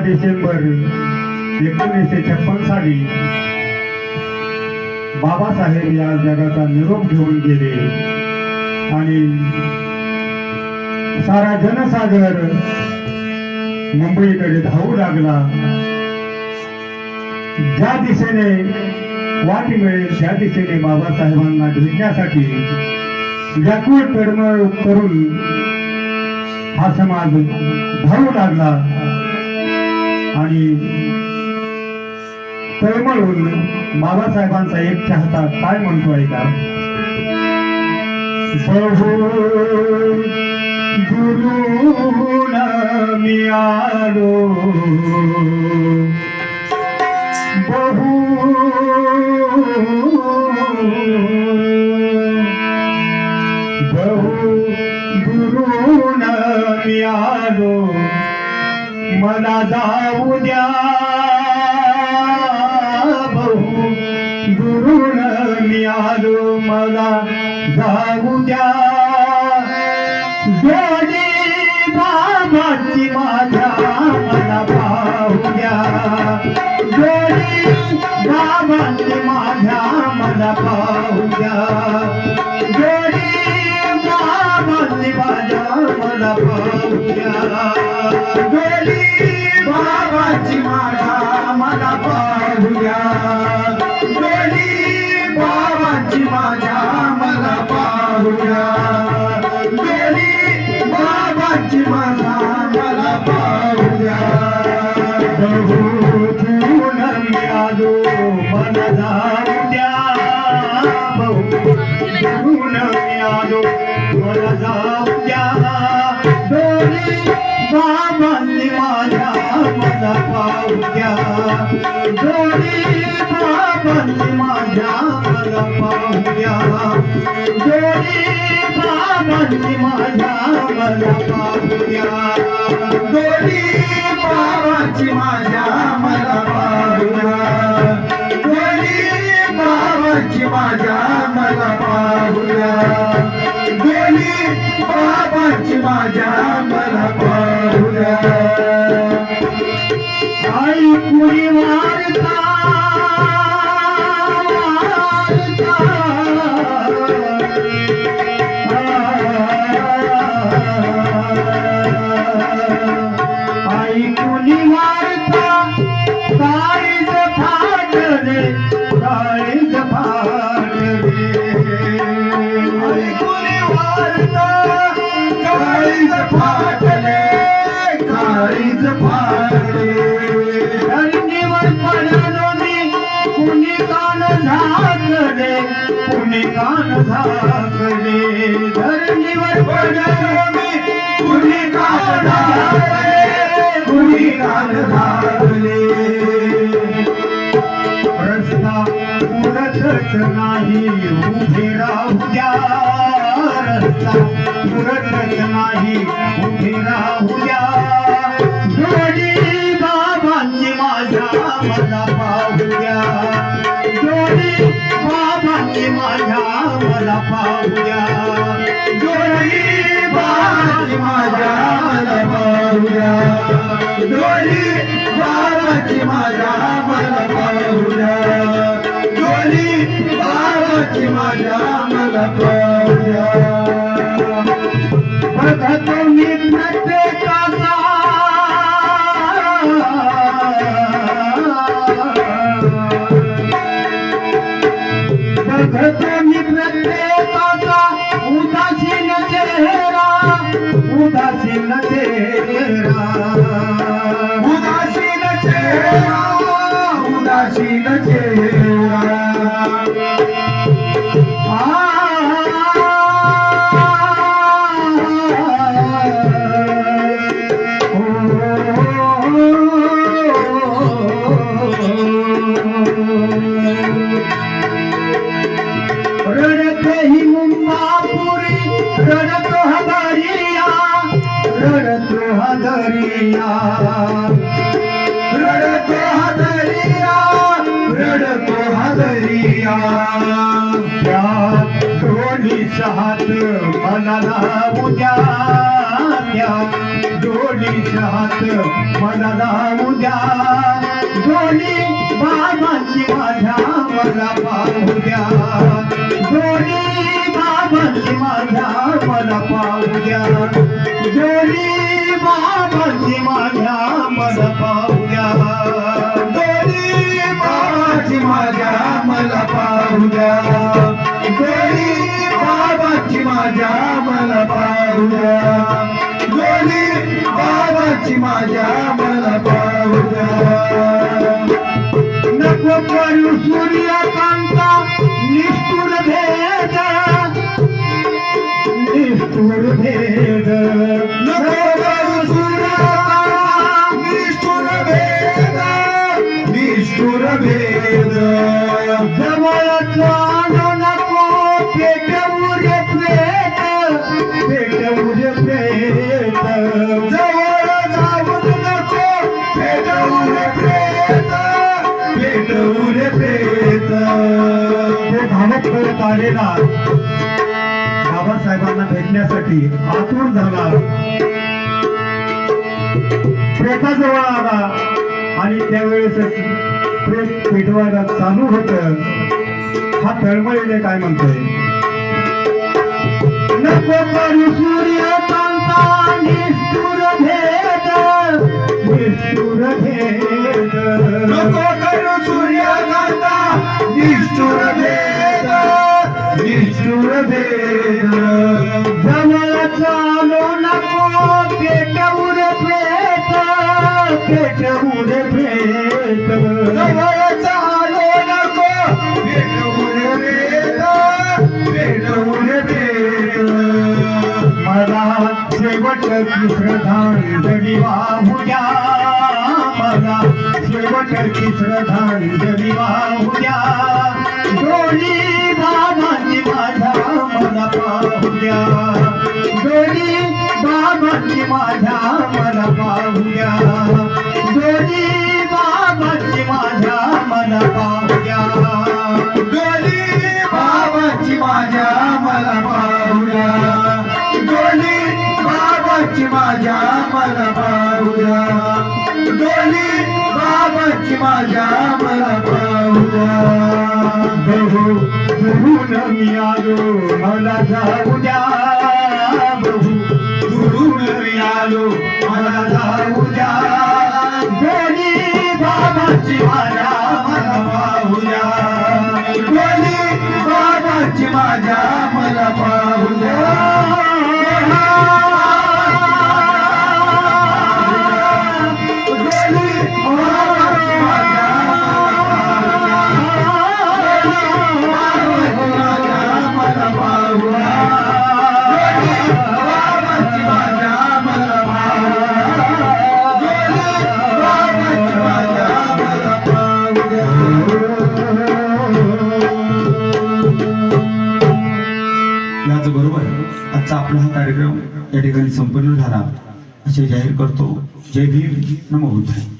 डिसेंबर 1956 साली बाबासाहेब या जगाचा निरोप घेऊन गेले आणि सारा जनसागर मुंबईकडे धावू लागला. ज्या दिशेने वाट मिळेल त्या दिशेने बाबासाहेबांना भेटण्यासाठी व्याकुळ तळमळ करून हा समाज धावू लागला आणि तळमळून बाबासाहेबांचा एक चाहता काय म्हणतो ऐका. बहु दुरून मी आलो, बहु दुरून मी आलो, मला जाऊ द्या. बहु दुरून मी आलो, मला जाऊ द्या. जोडी बाबाची माझ्या मला पाहू द्या. जोडी बाबाची माझ्या मला पाहू द्या. जोडी बाबाची माझ्या मला पाहू द्या. जोडी बाबाची माझ्या मला पाहू द्या. जोडी बाबाची माझ्या मला पाहू द्या. जोडी बाबाची माझ्या मला पाहू द्या. बहु दुरून मी आलो, मला जाऊ द्या. बहु दुरून मी आलो, मला जाऊ द्या. जोडी बाबांनी माझ्या मला पाहू द्या. जोडी बाबांनी माझ्या मला पाहू द्या. जोडी बाबांनी माझ्या मला पाहू द्या. जोडी बाबाची माझ्या मला पाहू द्या. जोडी बाबाची माझ्या मला पाहू द्या. जोडी बाबाची माझ्या मला पाहू द्या. आई पुरी वारता आई कुणी वारता काळीज फाटले, काळीज फाटले. आई कुणी वारता काळीज फाटले, काळीज फाटले. धरणीवर पडलो मी, कुणी कान झाकले, कुणी कान झाकले. धरणीवर पडलो मी, कुणी कान झाकले, कुणी कान झाकले. रस्ता पुरतच नाही, उभे राहू द्या. रस्ता पुरतच नाही, उभे राहू द्या. जोडी बाबांची माझ्या मला पाहू द्या. जोडी बाबांची माझ्या मला पाहू द्या. जोडी बाबांची माझ्या मला पाहू द्या. जोडी बाबांची माझ्या मला पाहू द्या. जोडी बाबांची माझ्या मला पाहू द्या. बघतो मी प्रत्येकाचा बघतो मी प्रत्येकाचा उदासीन चेहरा, उदासीन चेहरा. उदासीन चेहरा, उदासीन चेहरा. रडते ही मुंबापुरी, रडतो हा दरिया, रडतो हा दरिया. रडतो हा दरिया, घडतो हा दरिया त्या दोन्हीच हात मला लावू द्या त्या दोन्हीच हात मला लावू द्या दोन्ही बाबांची माझ्या मला पाहू द्या दोन्ही बाबांची माझ्या मला पाहू द्या दोन्ही बाबांची माझ्या मला पाहू द्या दोन्ही बाबांची माझ्या मला पाहू द्या दोन्ही बाबांची माझ्या मला पाहू द्या दोन्ही बाबांची माझ्या मला पाहू द्या नको करू सूर्यकांता निष्ठुर भेद निष्ठुर भेद नको करू सूर्यकांता निष्ठुर भेद निष्ठुर भेद जवळच आणू नको पेटवू रे प्रेत पेटवू रे प्रेत जवळ जाऊ नको पेटवू रे प्रेत पेटवू रे प्रेत तो धावत करत आलेला बाबासाहेबांना भेटण्यासाठी आतुर झाला प्रेताजवळ आला आणि त्यावेळेस प्रेत पेटवायला चालू होत हा तळमळीने काय म्हणतोय नको करू सूर्यकांता निष्ठुर भेद निष्ठुर भेद नको करू सूर्यकांता निष्ठुर भेद निष्ठुर भेद जवळ चालू नको पेटवू रे प्रेत पेटवू रे प्रेत जवळ चालू नको पेटवू रे प्रेत पेटवू रे प्रेत मला शेवटची श्रद्धांजली वाहू द्या मला शेवटची श्रद्धांजली वाहू द्या दोन्ही बाबांची माझ्या मला पाहू द्या दोन्ही बाबांची माझ्या मला पाहू द्या दोन्ही बाबांची माझ्या मला पाहू द्या दोन्ही बाबांची माझ्या मला पाहू द्या दोन्ही बाबांची माझ्या मला पाहू द्या दोन्ही बाबांची माझ्या मला पाहू द्या बहू दुरून मी आलो मला जाऊ द्या बहू दुरून मी आलो मला जाऊ द्या दोन्ही बाबांची माझ्या मला पाहू द्या दोन्ही बाबांची माझ्या मला पाहू द्या याचबरोबर आजचा आपला हा कार्यक्रम या ठिकाणी संपन्न झाला असे जाहीर करतो. जय भीम, नमो बुद्धाय.